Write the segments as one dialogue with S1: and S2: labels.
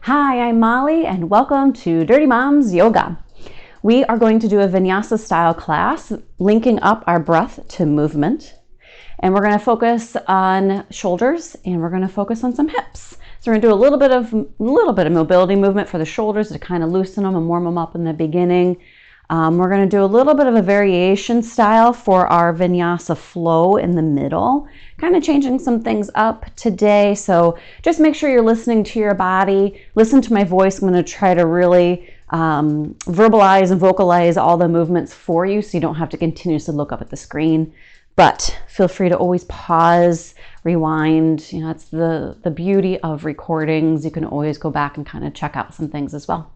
S1: Hi, I'm Molly and welcome to Dirty Moms Yoga. We are going to do a Vinyasa style class, linking up our breath to movement. And we're going to focus on shoulders and we're going to focus on some hips. So we're going to do a little bit of mobility movement for the shoulders to kind of loosen them and warm them up in the beginning. We're going to do a little bit of a variation style for our Vinyasa flow in the middle, kind of changing some things up today. So just make sure you're listening to your body, listen to my voice. I'm going to try to really verbalize and vocalize all the movements for you so you don't have to continuously look up at the screen. But feel free to always pause, rewind. You know, it's the beauty of recordings. You can always go back and kind of check out some things as well.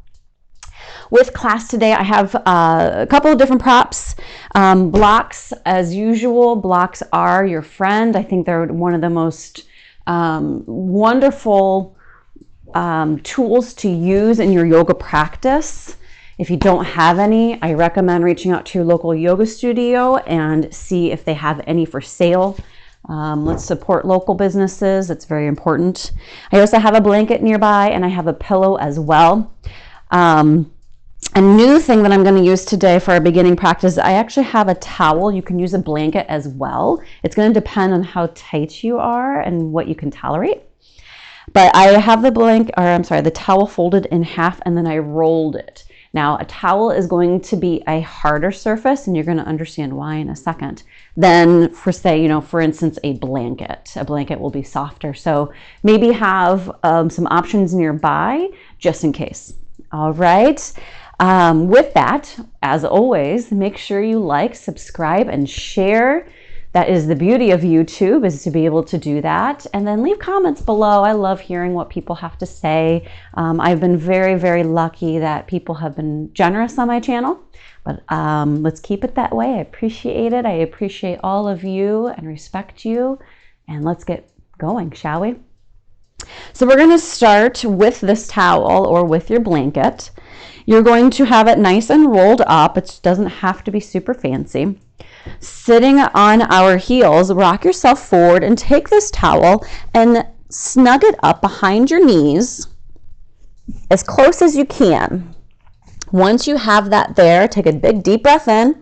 S1: With class today, I have a couple of different props. Blocks, as usual, blocks are your friend. I think they're one of the most wonderful tools to use in your yoga practice. If you don't have any, I recommend reaching out to your local yoga studio and see if they have any for sale. Let's support local businesses. It's very important. I also have a blanket nearby and I have a pillow as well. A new thing that I'm going to use today for our beginning practice, I actually have a towel. You can use a blanket as well. It's going to depend on how tight you are and what you can tolerate. But I have the towel folded in half and then I rolled it. Now, a towel is going to be a harder surface, and you're going to understand why in a second, than for instance, a blanket. A blanket will be softer. So maybe have some options nearby just in case. All right. With that, as always, make sure you like, subscribe, and share. That is the beauty of YouTube, is to be able to do that. And then leave comments below. I love hearing what people have to say. I've been very, very lucky that people have been generous on my channel. But let's keep it that way. I appreciate it. I appreciate all of you and respect you. And let's get going, shall we? So we're going to start with this towel or with your blanket. You're going to have it nice and rolled up. It doesn't have to be super fancy. Sitting on our heels, rock yourself forward and take this towel and snug it up behind your knees as close as you can. Once you have that there, take a big deep breath in,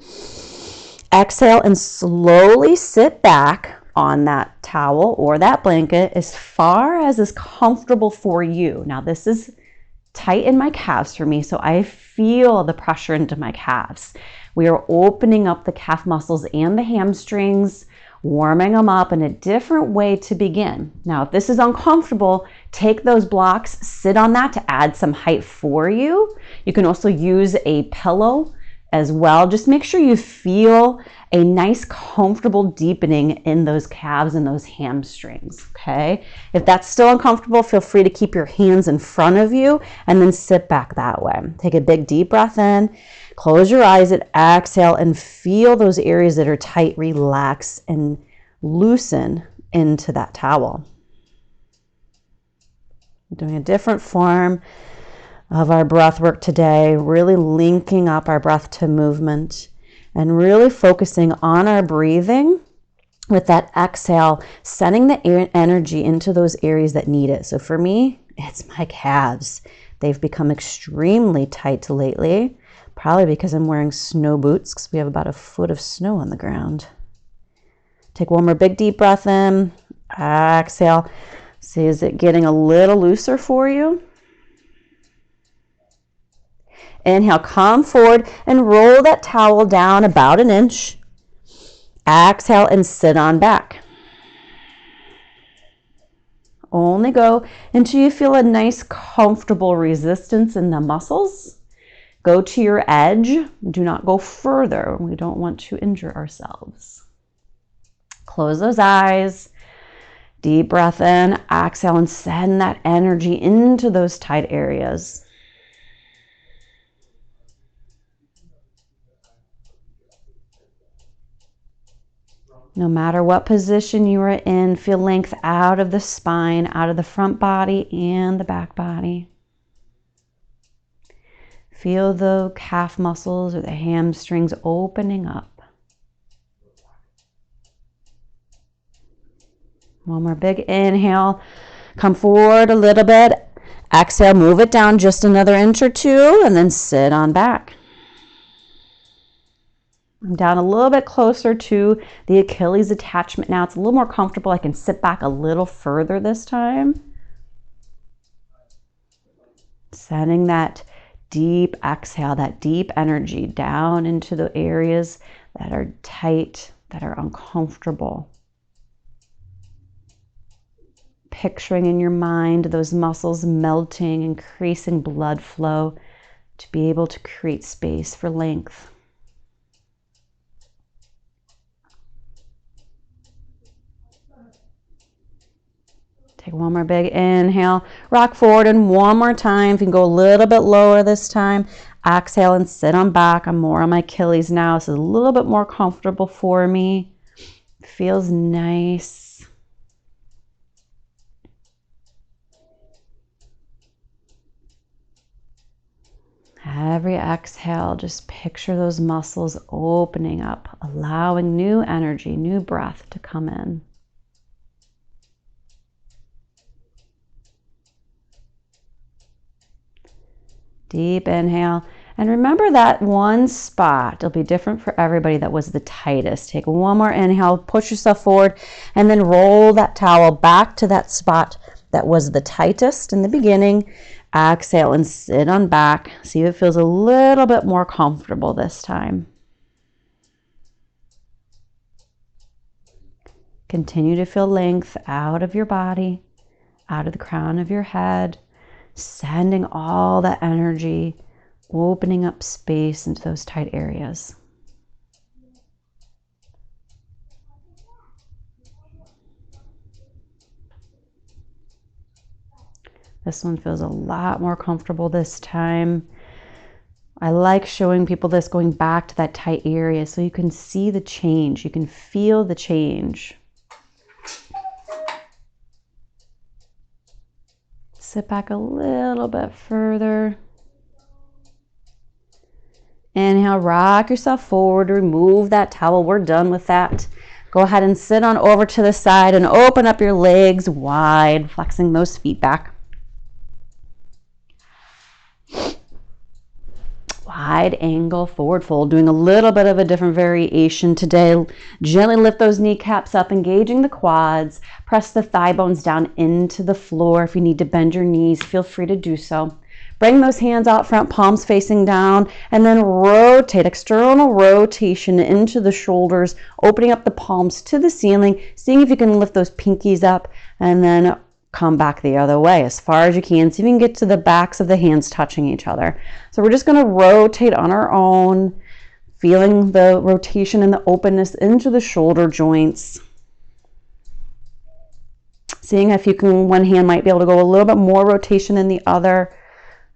S1: exhale, and slowly sit back on that towel or that blanket as far as is comfortable for you. Now, this is tight in my calves for me, so I feel the pressure into my calves. We are opening up the calf muscles and the hamstrings, warming them up in a different way to begin. Now, if this is uncomfortable, take those blocks, sit on that to add some height for you. You can also use a pillow as well. Just make sure you feel a nice, comfortable deepening in those calves and those hamstrings, okay? If that's still uncomfortable, feel free to keep your hands in front of you and then sit back that way. Take a big deep breath in, close your eyes and exhale and feel those areas that are tight, relax and loosen into that towel. We're doing a different form of our breath work today, really linking up our breath to movement and really focusing on our breathing with that exhale, sending the energy into those areas that need it. So for me, it's my calves. They've become extremely tight lately, probably because I'm wearing snow boots because we have about a foot of snow on the ground. Take one more big deep breath in, exhale. See, is it getting a little looser for you? Inhale, come forward and roll that towel down about an inch. Exhale and sit on back. Only go until you feel a nice, comfortable resistance in the muscles. Go to your edge. Do not go further. We don't want to injure ourselves. Close those eyes. Deep breath in. Exhale and send that energy into those tight areas. No matter what position you are in, feel length out of the spine, out of the front body and the back body. Feel the calf muscles or the hamstrings opening up. One more big inhale. Come forward a little bit. Exhale, move it down just another inch or two, and then sit on back. I'm down a little bit closer to the Achilles attachment now. It's a little more comfortable. I can sit back a little further this time. Sending that deep exhale, that deep energy down into the areas that are tight, that are uncomfortable. Picturing in your mind those muscles melting, increasing blood flow to be able to create space for length. Take one more big inhale, rock forward, and one more time. If you can go a little bit lower this time, exhale and sit on back. I'm more on my Achilles now. This is a little bit more comfortable for me. Feels nice. Every exhale, just picture those muscles opening up, allowing new energy, new breath to come in. Deep inhale. And remember that one spot, it'll be different for everybody, that was the tightest. Take one more inhale, push yourself forward, and then roll that towel back to that spot that was the tightest in the beginning. Exhale and sit on back. See if it feels a little bit more comfortable this time. Continue to feel length out of your body, out of the crown of your head. Sending all that energy, opening up space into those tight areas. This one feels a lot more comfortable this time. I like showing people this, going back to that tight area so you can see the change, you can feel the change. Sit back a little bit further. Inhale, rock yourself forward, remove that towel. We're done with that. Go ahead and sit on over to the side and open up your legs wide, flexing those feet back. Wide angle forward fold, doing a little bit of a different variation today. Gently lift those kneecaps up, engaging the quads. Press the thigh bones down into the floor. If you need to bend your knees, feel free to do so. Bring those hands out front, palms facing down, and then rotate, external rotation into the shoulders, opening up the palms to the ceiling, seeing if you can lift those pinkies up, and then come back the other way as far as you can. See if you can get to the backs of the hands touching each other. So we're just going to rotate on our own, feeling the rotation and the openness into the shoulder joints. Seeing if you can, one hand might be able to go a little bit more rotation than the other,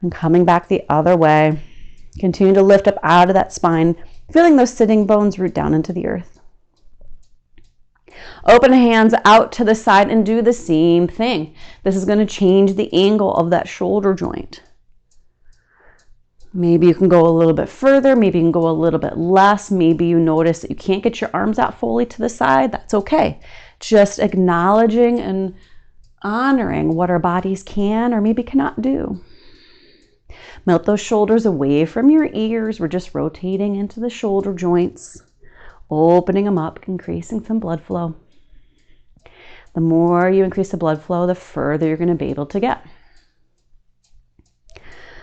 S1: and coming back the other way. Continue to lift up out of that spine, feeling those sitting bones root down into the earth. Open hands out to the side and do the same thing. This is going to change the angle of that shoulder joint. Maybe you can go a little bit further, maybe you can go a little bit less. Maybe you notice that you can't get your arms out fully to the side. That's okay. Just acknowledging and honoring what our bodies can or maybe cannot do. Melt those shoulders away from your ears. We're just rotating into the shoulder joints, opening them up, increasing some blood flow. The more you increase the blood flow, the further you're going to be able to get.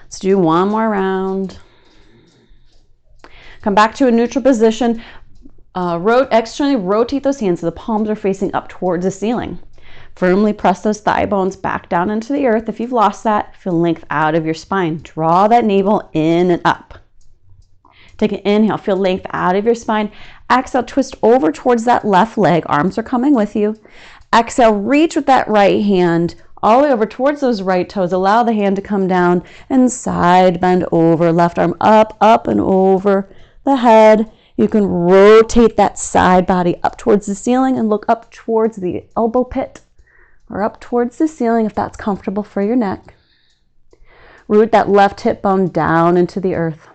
S1: Let's do one more round. Come back to a neutral position. Externally rotate those hands so the palms are facing up towards the ceiling. Firmly press those thigh bones back down into the earth. If you've lost that, feel length out of your spine. Draw that navel in and up. Take an inhale, feel length out of your spine. Exhale, twist over towards that left leg. Arms are coming with you. Exhale, reach with that right hand all the way over towards those right toes. Allow the hand to come down and side bend over. Left arm up, up and over the head. You can rotate that side body up towards the ceiling and look up towards the elbow pit or up towards the ceiling if that's comfortable for your neck. Root that left hip bone down into the earth.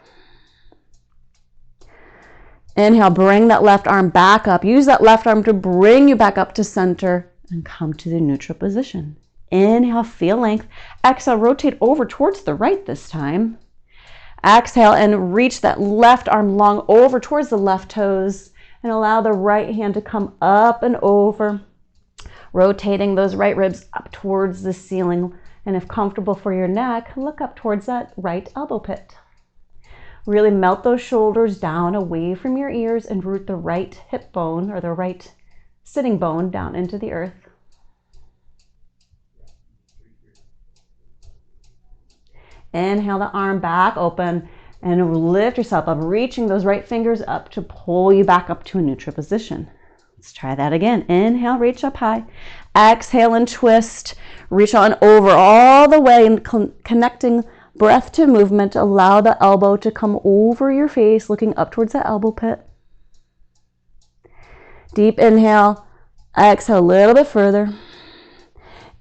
S1: Inhale, bring that left arm back up. Use that left arm to bring you back up to center and come to the neutral position. Inhale, feel length. Exhale, rotate over towards the right this time. Exhale and reach that left arm long over towards the left toes and allow the right hand to come up and over, rotating those right ribs up towards the ceiling. And if comfortable for your neck, look up towards that right elbow pit. Really melt those shoulders down away from your ears and root the right hip bone or the right sitting bone down into the earth. Inhale the arm back open and lift yourself up, reaching those right fingers up to pull you back up to a neutral position. Let's try that again. Inhale, reach up high. Exhale and twist. Reach on over all the way and connecting breath to movement. Allow the elbow to come over your face, looking up towards the elbow pit. Deep inhale. Exhale a little bit further.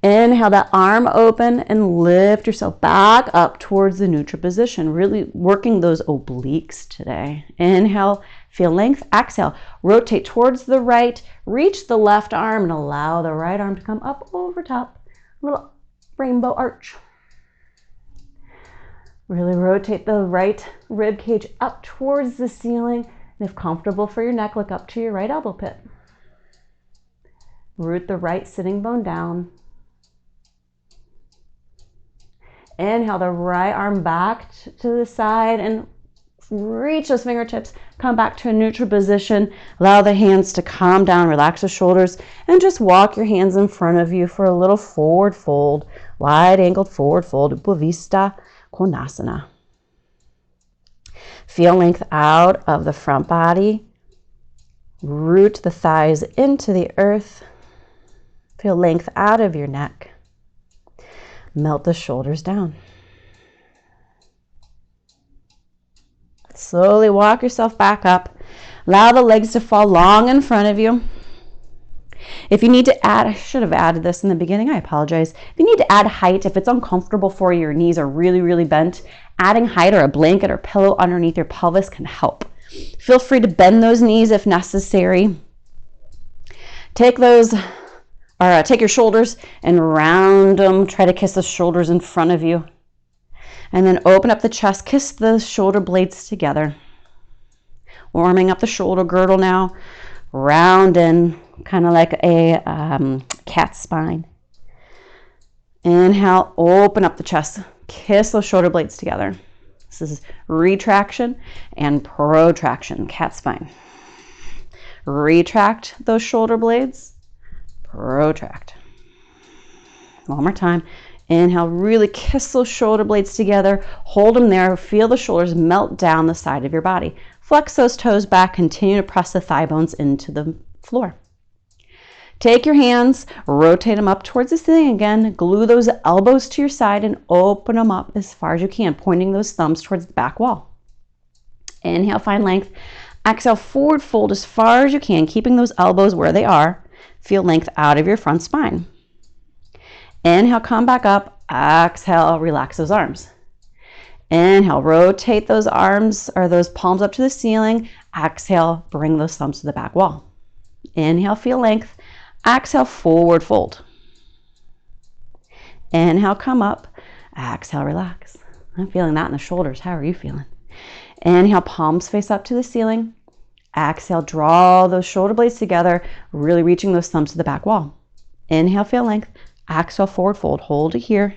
S1: Inhale that arm open and lift yourself back up towards the neutral position, really working those obliques today. Inhale, feel length. Exhale, rotate towards the right, reach the left arm and allow the right arm to come up over top, a little rainbow arch. Really rotate the right rib cage up towards the ceiling, and if comfortable for your neck, look up to your right elbow pit. Root the right sitting bone down. Inhale the right arm back to the side and reach those fingertips. Come back to a neutral position. Allow the hands to calm down, relax the shoulders, and just walk your hands in front of you for a little forward fold, wide angled forward fold, Vinyasa Konasana. Feel length out of the front body. Root the thighs into the earth. Feel length out of your neck. Melt the shoulders down. Slowly walk yourself back up. Allow the legs to fall long in front of you. If you need to add, I should have added this in the beginning, I apologize. If you need to add height, if it's uncomfortable for you, your knees are really, really bent, adding height or a blanket or pillow underneath your pelvis can help. Feel free to bend those knees if necessary. Take your shoulders and round them. Try to kiss the shoulders in front of you. And then open up the chest. Kiss the shoulder blades together. Warming up the shoulder girdle now. Round in, kind of like a cat spine. Inhale, open up the chest. Kiss those shoulder blades together. This is retraction and protraction, cat spine. Retract those shoulder blades. Protract. One more time. Inhale, really kiss those shoulder blades together. Hold them there. Feel the shoulders melt down the side of your body. Flex those toes back. Continue to press the thigh bones into the floor. Take your hands, rotate them up towards the ceiling again. Glue those elbows to your side and open them up as far as you can, pointing those thumbs towards the back wall. Inhale, find length. Exhale, forward fold as far as you can, keeping those elbows where they are. Feel length out of your front spine. Inhale, come back up. Exhale, relax those arms. Inhale, rotate those arms or those palms up to the ceiling. Exhale, bring those thumbs to the back wall. Inhale, feel length. Exhale, forward fold. Inhale, come up. Exhale, relax. I'm feeling that in the shoulders. How are you feeling? Inhale, palms face up to the ceiling. Exhale, draw those shoulder blades together, really reaching those thumbs to the back wall. Inhale, feel length. Exhale, forward fold. Hold it here.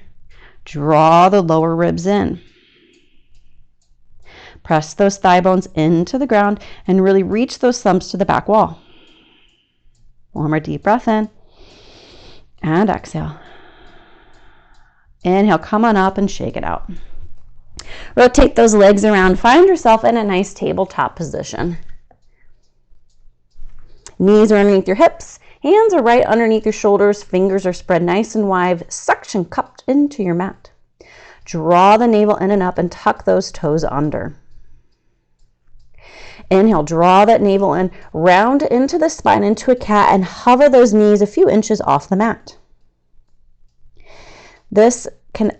S1: Draw the lower ribs in. Press those thigh bones into the ground and really reach those thumbs to the back wall. One more deep breath in. And exhale. Inhale, come on up and shake it out. Rotate those legs around. Find yourself in a nice tabletop position. Knees are underneath your hips. Hands are right underneath your shoulders. Fingers are spread nice and wide. Suction cupped into your mat. Draw the navel in and up and tuck those toes under. Inhale, draw that navel in, round into the spine, into a cat, and hover those knees a few inches off the mat. This can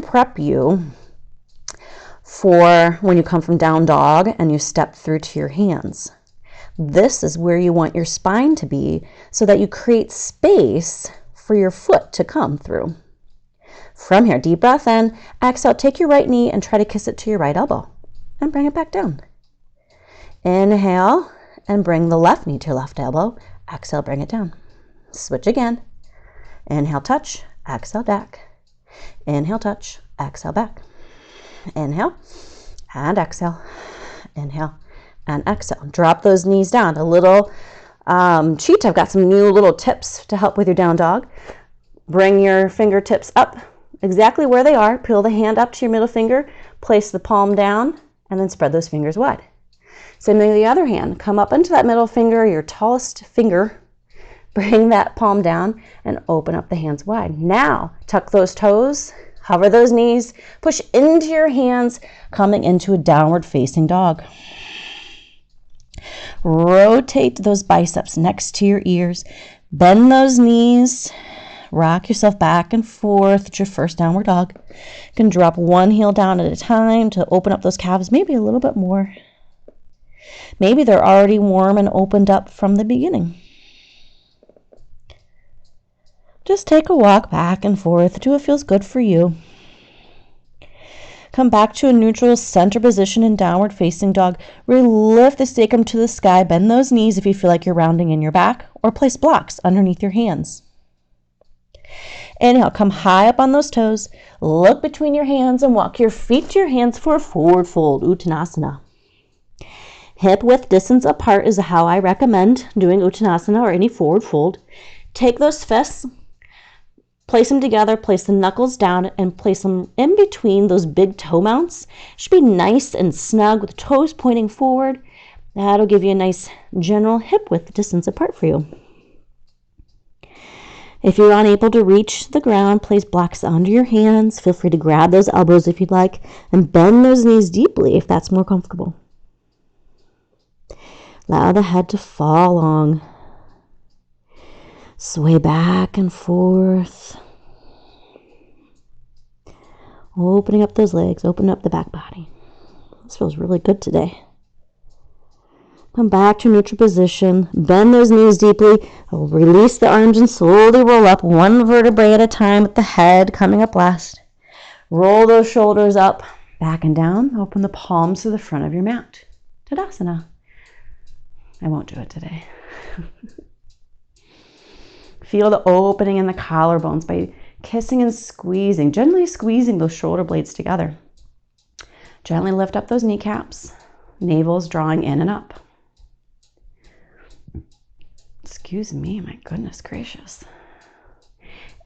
S1: prep you for when you come from down dog and you step through to your hands. This is where you want your spine to be so that you create space for your foot to come through. From here, deep breath in. Exhale, take your right knee and try to kiss it to your right elbow and bring it back down. Inhale and bring the left knee to your left elbow. Exhale, bring it down. Switch again. Inhale, touch. Exhale, back. Inhale, touch. Exhale, back. Inhale and exhale. Inhale and exhale. Drop those knees down. A little cheat. I've got some new little tips to help with your down dog. Bring your fingertips up exactly where they are. Peel the hand up to your middle finger. Place the palm down and then spread those fingers wide. Similarly, the other hand. Come up into that middle finger, your tallest finger. Bring that palm down and open up the hands wide. Now, tuck those toes. Hover those knees. Push into your hands, coming into a downward facing dog. Rotate those biceps next to your ears. Bend those knees. Rock yourself back and forth. It's your first downward dog. You can drop one heel down at a time to open up those calves, maybe a little bit more. Maybe they're already warm and opened up from the beginning. Just take a walk back and forth until it feels good for you. Come back to a neutral center position in downward facing dog. Really lift the sacrum to the sky. Bend those knees if you feel like you're rounding in your back, or place blocks underneath your hands. Inhale, come high up on those toes. Look between your hands and walk your feet to your hands for a forward fold, Uttanasana. Hip width distance apart is how I recommend doing Uttanasana or any forward fold. Take those fists, place them together, place the knuckles down, and place them in between those big toe mounts. It should be nice and snug with toes pointing forward. That'll give you a nice general hip width distance apart for you. If you're unable to reach the ground, place blocks under your hands. Feel free to grab those elbows if you'd like, and bend those knees deeply if that's more comfortable. Allow the head to fall long. Sway back and forth. Opening up those legs, open up the back body. This feels really good today. Come back to neutral position. Bend those knees deeply. Release the arms and slowly roll up one vertebrae at a time with the head coming up last. Roll those shoulders up, back and down. Open the palms to the front of your mat. Tadasana. I won't do it today. Feel the opening in the collarbones by kissing and squeezing, gently squeezing those shoulder blades together. Gently lift up those kneecaps. Navel's drawing in and up. Excuse me, my goodness gracious.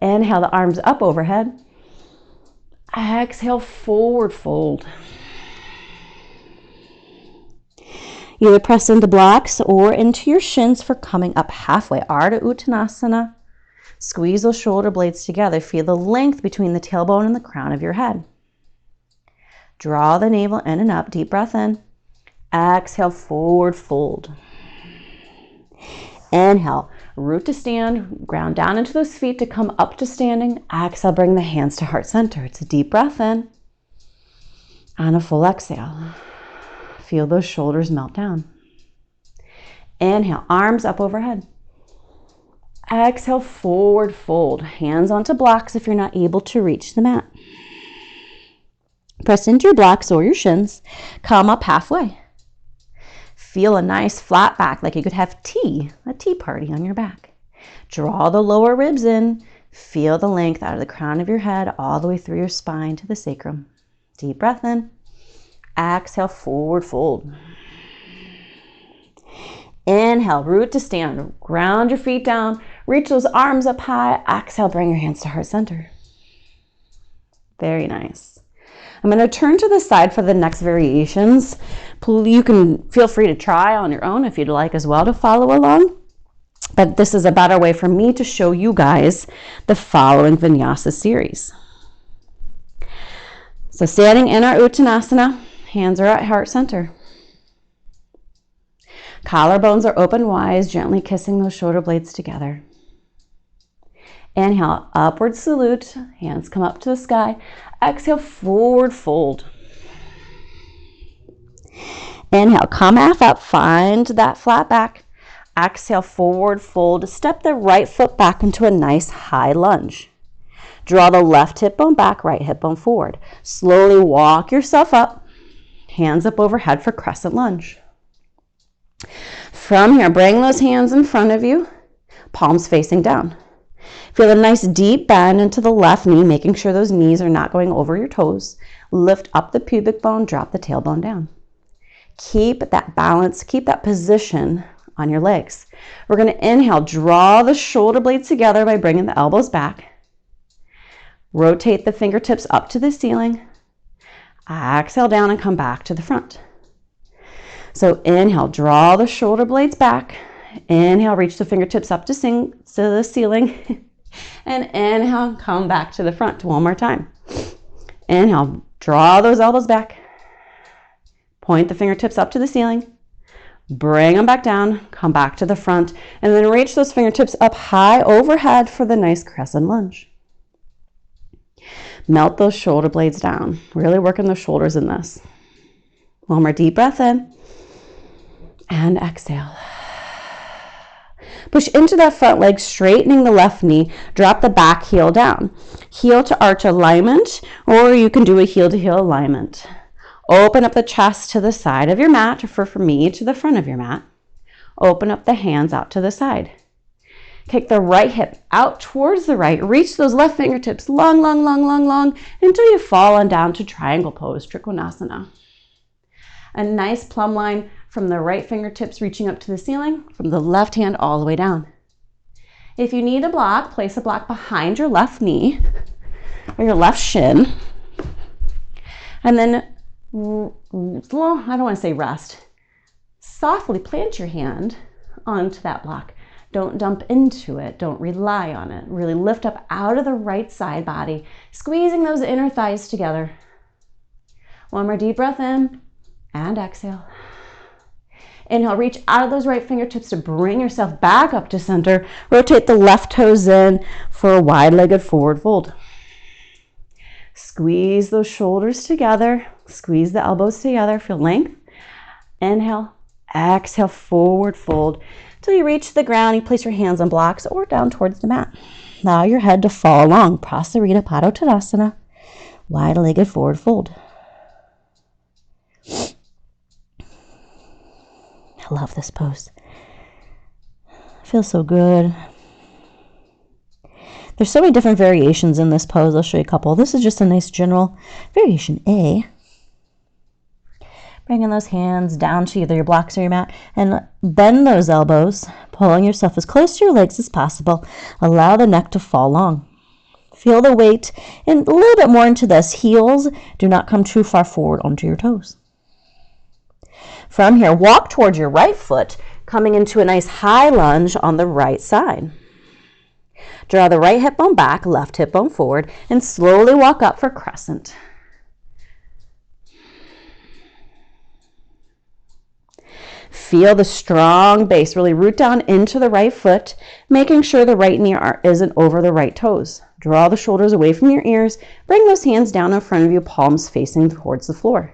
S1: Inhale the arms up overhead. Exhale, forward fold. Either press into blocks or into your shins for coming up halfway. Ardha Uttanasana. Squeeze those shoulder blades together. Feel the length between the tailbone and the crown of your head. Draw the navel in and up. Deep breath in. Exhale, forward fold. Inhale, root to stand. Ground down into those feet to come up to standing. Exhale, bring the hands to heart center. It's a deep breath in. And a full exhale. Feel those shoulders melt down. Inhale, arms up overhead. Exhale, forward fold. Hands onto blocks if you're not able to reach the mat. Press into your blocks or your shins. Come up halfway. Feel a nice flat back, like you could have a tea party on your back. Draw the lower ribs in. Feel the length out of the crown of your head all the way through your spine to the sacrum. Deep breath in. Exhale, forward fold. Inhale, root to stand. Ground your feet down. Reach those arms up high. Exhale, bring your hands to heart center. Very nice. I'm going to turn to the side for the next variations. You can feel free to try on your own if you'd like as well to follow along. But this is a better way for me to show you guys the following Vinyasa series. So standing in our Uttanasana, hands are at heart center. Collarbones are open wide, gently kissing those shoulder blades together. Inhale, upward salute. Hands come up to the sky. Exhale, forward fold. Inhale, come half up. Find that flat back. Exhale, forward fold. Step the right foot back into a nice high lunge. Draw the left hip bone back, right hip bone forward. Slowly walk yourself up. Hands up overhead for crescent lunge. From here, bring those hands in front of you, palms facing down. Feel a nice deep bend into the left knee, making sure those knees are not going over your toes. Lift up the pubic bone, drop the tailbone down. Keep that balance, keep that position on your legs. We're going to inhale, draw the shoulder blades together by bringing the elbows back. Rotate the fingertips up to the ceiling. Exhale down and come back to the front. So inhale, draw the shoulder blades back. Inhale, reach the fingertips up to the ceiling. And inhale, come back to the front one more time. Inhale, draw those elbows back. Point the fingertips up to the ceiling. Bring them back down, come back to the front, and then reach those fingertips up high overhead for the nice crescent lunge. Melt those shoulder blades down. Really working the shoulders in this. One more deep breath in. And exhale. Push into that front leg, straightening the left knee. Drop the back heel down. Heel to arch alignment, or you can do a heel to heel alignment. Open up the chest to the side of your mat, or for me, to the front of your mat. Open up the hands out to the side. Kick the right hip out towards the right. Reach those left fingertips long, long, long, long, long, until you fall on down to triangle pose, Trikonasana. A nice plumb line from the right fingertips reaching up to the ceiling, from the left hand all the way down. If you need a block, place a block behind your left knee or your left shin. And then, well, I don't want to say rest. Softly plant your hand onto that block. Don't dump into it. Don't rely on it. Really lift up out of the right side body, squeezing those inner thighs together. One more deep breath in and exhale. Inhale, reach out of those right fingertips to bring yourself back up to center. Rotate the left toes in for a wide-legged forward fold. Squeeze those shoulders together. Squeeze the elbows together. Feel length. Inhale, exhale, forward fold. Till you reach the ground, you place your hands on blocks or down towards the mat. Allow your head to fall along. Prasarita Padottanasana. Wide-legged forward fold. I love this pose. Feels so good. There's so many different variations in this pose. I'll show you a couple. This is just a nice general variation A. Bringing those hands down to either your blocks or your mat and bend those elbows, pulling yourself as close to your legs as possible. Allow the neck to fall long. Feel the weight and a little bit more into this. Heels do not come too far forward onto your toes. From here, walk towards your right foot, coming into a nice high lunge on the right side. Draw the right hip bone back, left hip bone forward, and slowly walk up for crescent. Feel the strong base. Really root down into the right foot, making sure the right knee isn't over the right toes. Draw the shoulders away from your ears. Bring those hands down in front of you, palms facing towards the floor.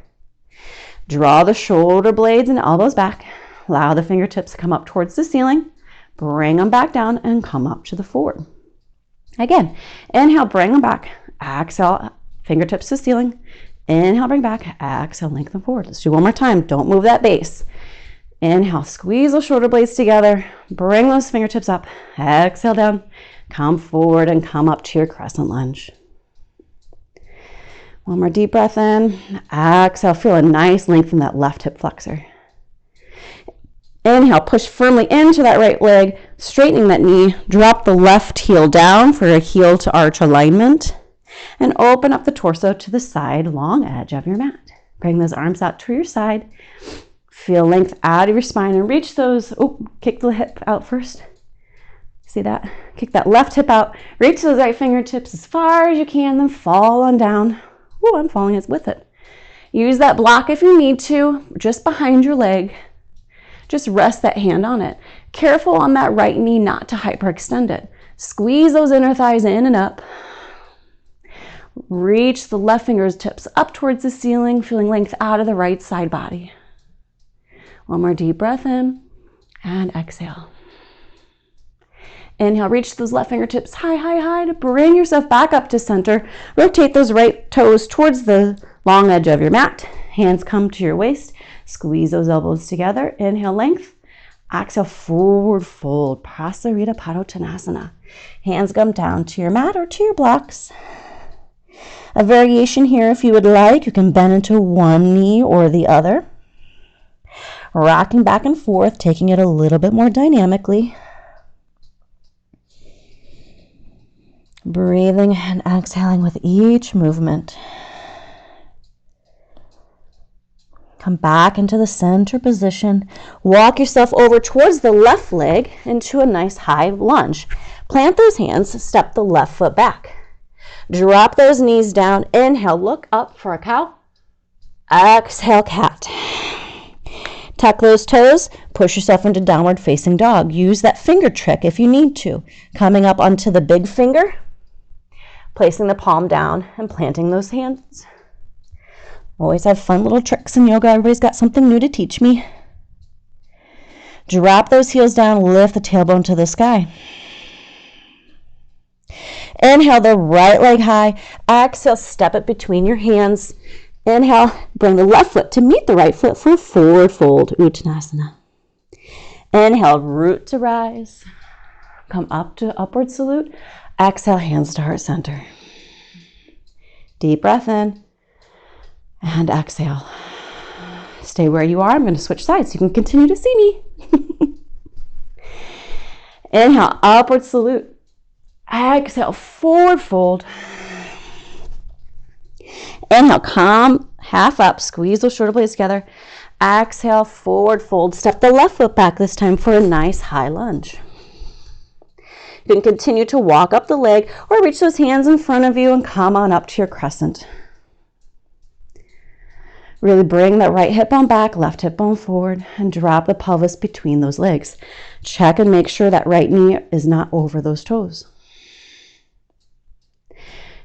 S1: Draw the shoulder blades and elbows back. Allow the fingertips to come up towards the ceiling. Bring them back down and come up to the forward. Again, inhale, bring them back. Exhale, fingertips to the ceiling. Inhale, bring back. Exhale, lengthen forward. Let's do one more time. Don't move that base. Inhale, squeeze those shoulder blades together. Bring those fingertips up. Exhale down. Come forward and come up to your crescent lunge. One more deep breath in. Exhale, feel a nice length in that left hip flexor. Inhale, push firmly into that right leg, straightening that knee. Drop the left heel down for a heel to arch alignment. And open up the torso to the side, long edge of your mat. Bring those arms out to your side. Feel length out of your spine and reach those. Kick the hip out first. See that? Kick that left hip out. Reach those right fingertips as far as you can, then fall on down. I'm falling with it. Use that block if you need to, just behind your leg. Just rest that hand on it. Careful on that right knee not to hyperextend it. Squeeze those inner thighs in and up. Reach the left fingertips up towards the ceiling, feeling length out of the right side body. One more deep breath in and exhale. Inhale, reach those left fingertips high, high, high to bring yourself back up to center. Rotate those right toes towards the long edge of your mat. Hands come to your waist. Squeeze those elbows together. Inhale, length. Exhale, forward fold. Prasarita Padottanasana. Hands come down to your mat or to your blocks. A variation here, if you would like, you can bend into one knee or the other. Rocking back and forth, taking it a little bit more dynamically. Breathing and exhaling with each movement. Come back into the center position. Walk yourself over towards the left leg into a nice high lunge. Plant those hands, step the left foot back. Drop those knees down. Inhale, look up for a cow. Exhale, cat. Tuck those toes, push yourself into downward facing dog. Use that finger trick if you need to. Coming up onto the big finger, placing the palm down and planting those hands. Always have fun little tricks in yoga. Everybody's got something new to teach me. Drop those heels down, lift the tailbone to the sky. Inhale the right leg high. Exhale, step it between your hands. Inhale, bring the left foot to meet the right foot for forward fold, Uttanasana. Inhale, root to rise. Come up to upward salute. Exhale, hands to heart center. Deep breath in and exhale. Stay where you are. I'm going to switch sides so you can continue to see me. Inhale, upward salute. Exhale, forward fold. Inhale, come half up, squeeze those shoulder blades together. Exhale, forward fold. Step the left foot back this time for a nice high lunge. You can continue to walk up the leg or reach those hands in front of you and come on up to your crescent. Really bring that right hip bone back, left hip bone forward, and drop the pelvis between those legs. Check and make sure that right knee is not over those toes.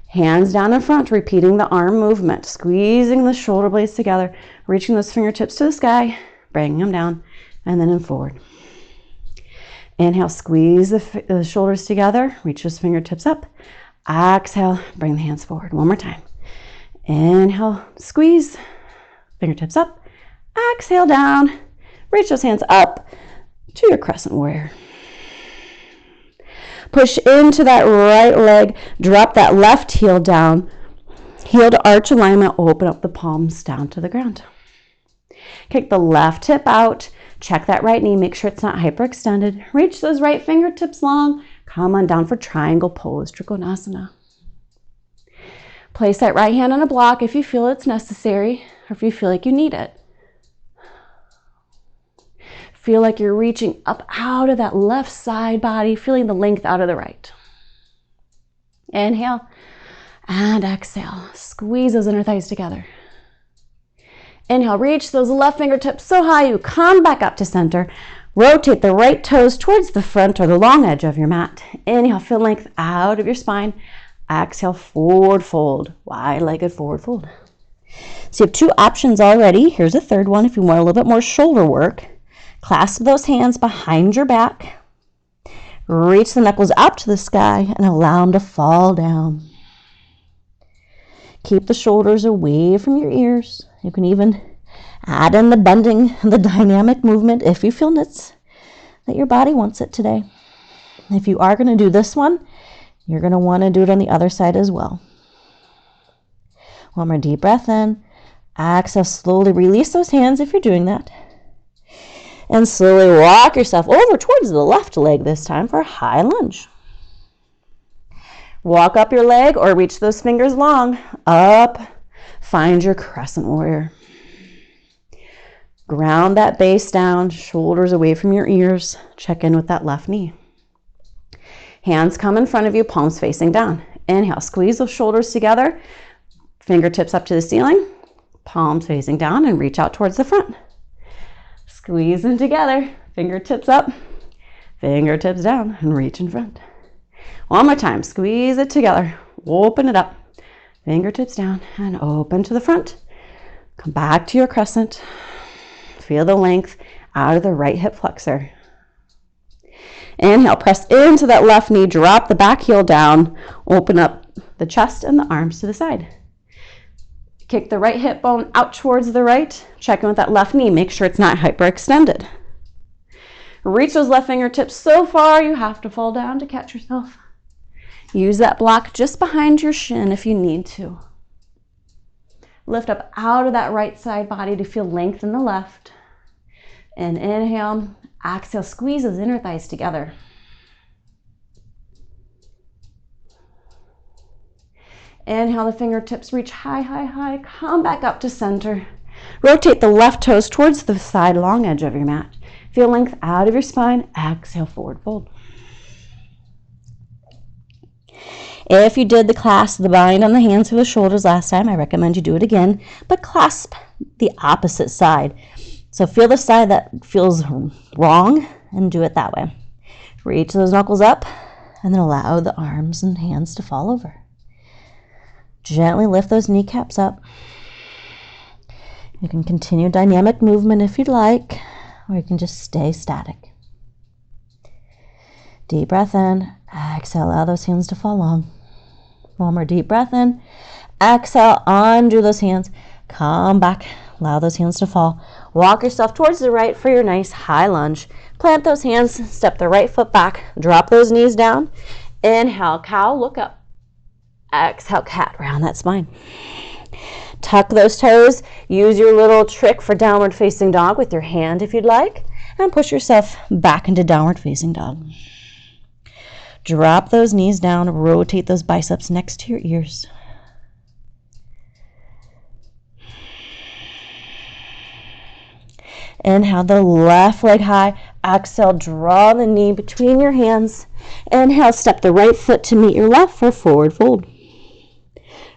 S1: Hands down in front, repeating the arm movement, squeezing the shoulder blades together, reaching those fingertips to the sky, bringing them down, and then in forward. Inhale, squeeze the shoulders together, reach those fingertips up. Exhale, bring the hands forward. One more time. Inhale, squeeze, fingertips up. Exhale, down, reach those hands up to your crescent warrior. Push into that right leg, drop that left heel down, heel to arch alignment, open up the palms down to the ground. Kick the left hip out, check that right knee, make sure it's not hyperextended. Reach those right fingertips long, come on down for triangle pose, Trikonasana. Place that right hand on a block if you feel it's necessary or if you feel like you need it. Feel like you're reaching up out of that left side body, feeling the length out of the right. Inhale and exhale. Squeeze those inner thighs together. Inhale, reach those left fingertips so high you come back up to center. Rotate the right toes towards the front or the long edge of your mat. Inhale, feel length out of your spine. Exhale, forward fold, wide-legged forward fold. So you have two options already. Here's a third one if you want a little bit more shoulder work. Clasp those hands behind your back. Reach the knuckles up to the sky and allow them to fall down. Keep the shoulders away from your ears. You can even add in the bending, the dynamic movement if you feel that your body wants it today. If you are going to do this one, you're going to want to do it on the other side as well. One more deep breath in. Exhale, slowly release those hands if you're doing that. And slowly walk yourself over towards the left leg this time for a high lunge. Walk up your leg or reach those fingers long. Up, find your crescent warrior. Ground that base down, shoulders away from your ears. Check in with that left knee. Hands come in front of you, palms facing down. Inhale, squeeze those shoulders together. Fingertips up to the ceiling. Palms facing down and reach out towards the front. Squeeze them together, fingertips up, fingertips down, and reach in front. One more time, squeeze it together, open it up, fingertips down, and open to the front. Come back to your crescent. Feel the length out of the right hip flexor. Inhale, press into that left knee, drop the back heel down, open up the chest and the arms to the side. Kick the right hip bone out towards the right. Check in with that left knee. Make sure it's not hyperextended. Reach those left fingertips so far you have to fall down to catch yourself. Use that block just behind your shin if you need to. Lift up out of that right side body to feel length in the left. And inhale, exhale, squeeze those inner thighs together. Inhale, the fingertips reach high, high, high. Come back up to center. Rotate the left toes towards the side long edge of your mat. Feel length out of your spine. Exhale, forward fold. If you did the clasp, the bind on the hands through the shoulders last time, I recommend you do it again, but clasp the opposite side. So feel the side that feels wrong and do it that way. Reach those knuckles up and then allow the arms and hands to fall over. Gently lift those kneecaps up. You can continue dynamic movement if you'd like, or you can just stay static. Deep breath in. Exhale, allow those hands to fall long. One more deep breath in. Exhale, undo those hands. Come back. Allow those hands to fall. Walk yourself towards the right for your nice high lunge. Plant those hands. Step the right foot back. Drop those knees down. Inhale, cow, look up. Exhale, cat, round that spine. Tuck those toes. Use your little trick for downward facing dog with your hand if you'd like. And push yourself back into downward facing dog. Drop those knees down. Rotate those biceps next to your ears. Inhale, the left leg high. Exhale, draw the knee between your hands. Inhale, step the right foot to meet your left for forward fold.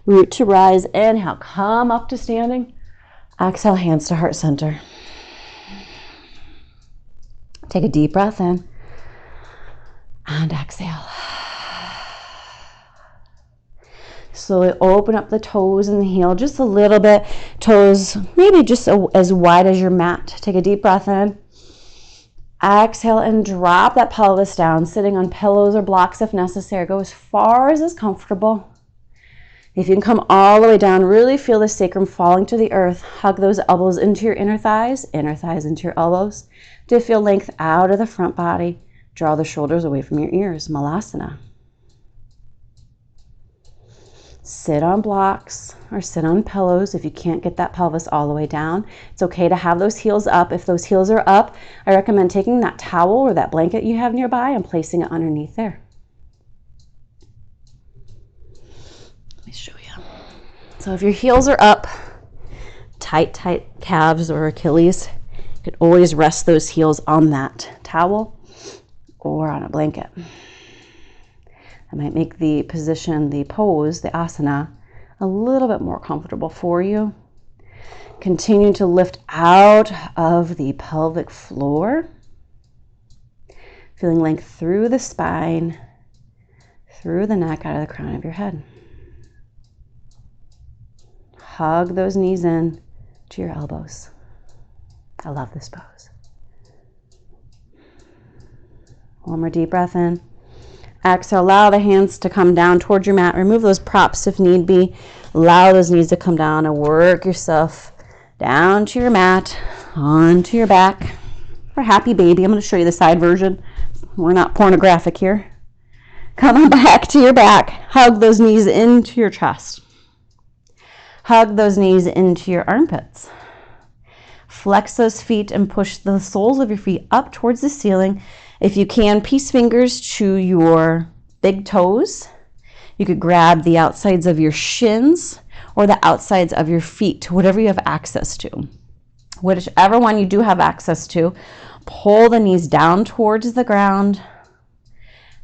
S1: Root to rise. Inhale, come up to standing. Exhale, hands to heart center. Take a deep breath in. And exhale. Slowly open up the toes and the heel just a little bit. Toes maybe just as wide as your mat. Take a deep breath in. Exhale and drop that pelvis down, sitting on pillows or blocks if necessary. Go as far as is comfortable. If you can come all the way down, really feel the sacrum falling to the earth. Hug those elbows into your inner thighs into your elbows to feel length out of the front body. Draw the shoulders away from your ears, Malasana. Sit on blocks or sit on pillows if you can't get that pelvis all the way down. It's okay to have those heels up. If those heels are up, I recommend taking that towel or that blanket you have nearby and placing it underneath there. Let me show you. So if your heels are up, tight calves or Achilles, you could always rest those heels on that towel or on a blanket. That might make the position, the pose, the asana, a little bit more comfortable for you. Continue to lift out of the pelvic floor. Feeling length through the spine, through the neck, out of the crown of your head. Hug those knees in to your elbows. I love this pose. One more deep breath in. Exhale, allow the hands to come down towards your mat. Remove those props if need be. Allow those knees to come down and work yourself down to your mat, onto your back. For happy baby, I'm going to show you the side version. We're not pornographic here. Come on back to your back. Hug those knees into your chest. Hug those knees into your armpits. Flex those feet and push the soles of your feet up towards the ceiling. If you can, peace fingers to your big toes. You could grab the outsides of your shins or the outsides of your feet, whatever you have access to. Whichever one you do have access to, pull the knees down towards the ground.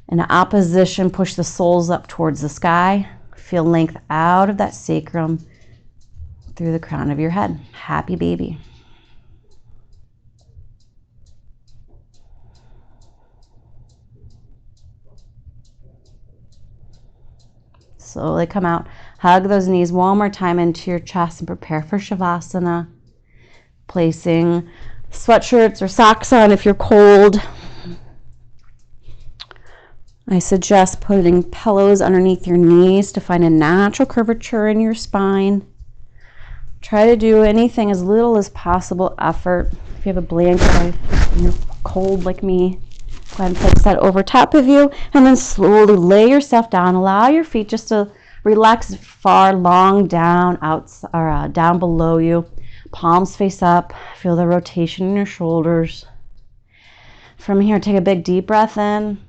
S1: In opposition, push the soles up towards the sky. Feel length out of that sacrum through the crown of your head. Happy baby. Slowly come out. Hug those knees one more time into your chest and prepare for Savasana. Placing sweatshirts or socks on if you're cold. I suggest putting pillows underneath your knees to find a natural curvature in your spine. Try to do anything as little as possible effort. If you have a blanket and you're cold like me, go ahead and place that over top of you, and then slowly lay yourself down. Allow your feet just to relax far, long down, down below you. Palms face up. Feel the rotation in your shoulders. From here, take a big deep breath in.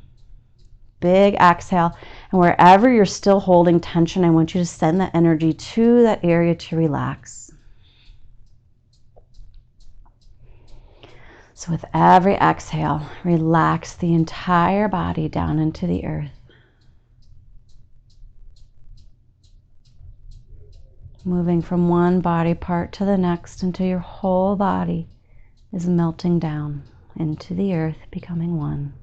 S1: Big exhale, and wherever you're still holding tension, I want you to send that energy to that area to relax. So with every exhale, relax the entire body down into the earth. Moving from one body part to the next until your whole body is melting down into the earth, becoming one.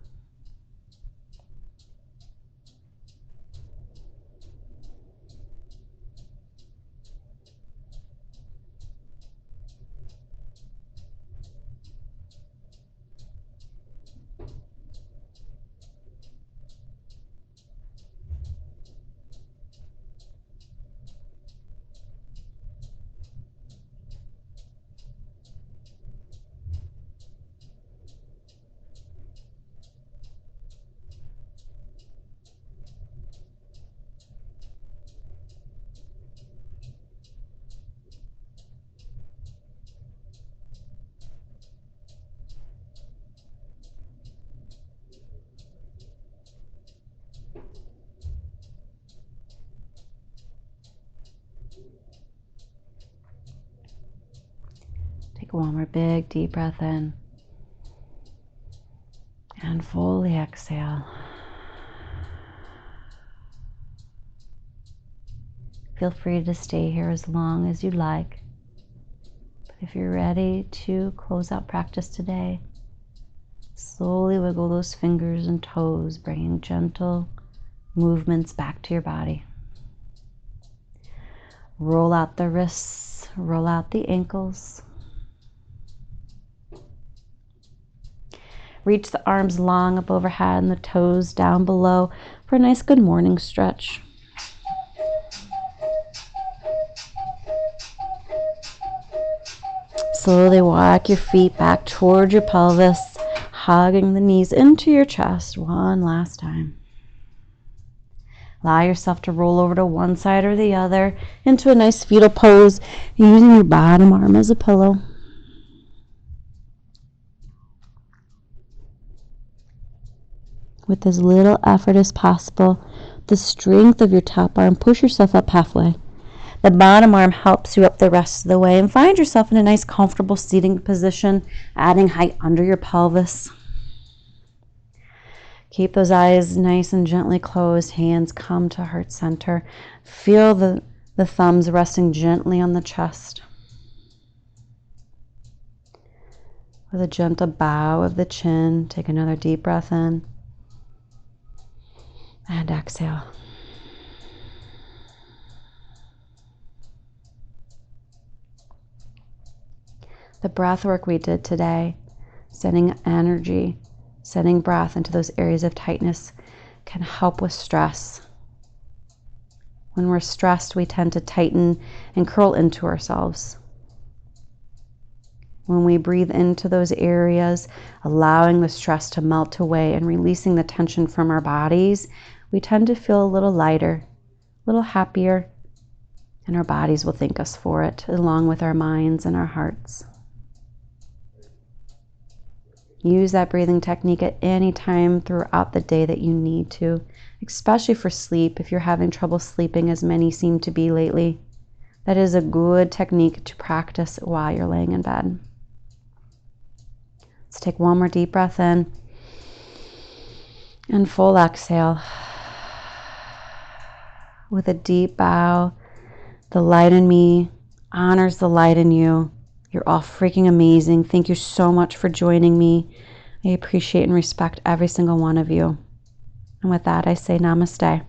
S1: Take one more big deep breath in and fully exhale. Feel free to stay here as long as you'd like. But if you're ready to close out practice today, slowly wiggle those fingers and toes, bringing gentle movements back to your body. Roll out the wrists, roll out the ankles. Reach the arms long up overhead and the toes down below for a nice good morning stretch. Slowly walk your feet back towards your pelvis, hugging the knees into your chest one last time. Allow yourself to roll over to one side or the other into a nice fetal pose, using your bottom arm as a pillow. With as little effort as possible, the strength of your top arm, push yourself up halfway. The bottom arm helps you up the rest of the way, and find yourself in a nice comfortable seating position, adding height under your pelvis. Keep those eyes nice and gently closed, hands come to heart center. Feel the thumbs resting gently on the chest. With a gentle bow of the chin, take another deep breath in. And exhale. The breath work we did today, sending energy, sending breath into those areas of tightness, can help with stress. When we're stressed, we tend to tighten and curl into ourselves. When we breathe into those areas, allowing the stress to melt away and releasing the tension from our bodies, we tend to feel a little lighter, a little happier, and our bodies will thank us for it, along with our minds and our hearts. Use that breathing technique at any time throughout the day that you need to, especially for sleep if you're having trouble sleeping, as many seem to be lately. That is a good technique to practice while you're laying in bed. Let's take one more deep breath in and full exhale. With a deep bow, the light in me honors the light in you. You're all freaking amazing. Thank you so much for joining me. I appreciate and respect every single one of you. And with that, I say namaste.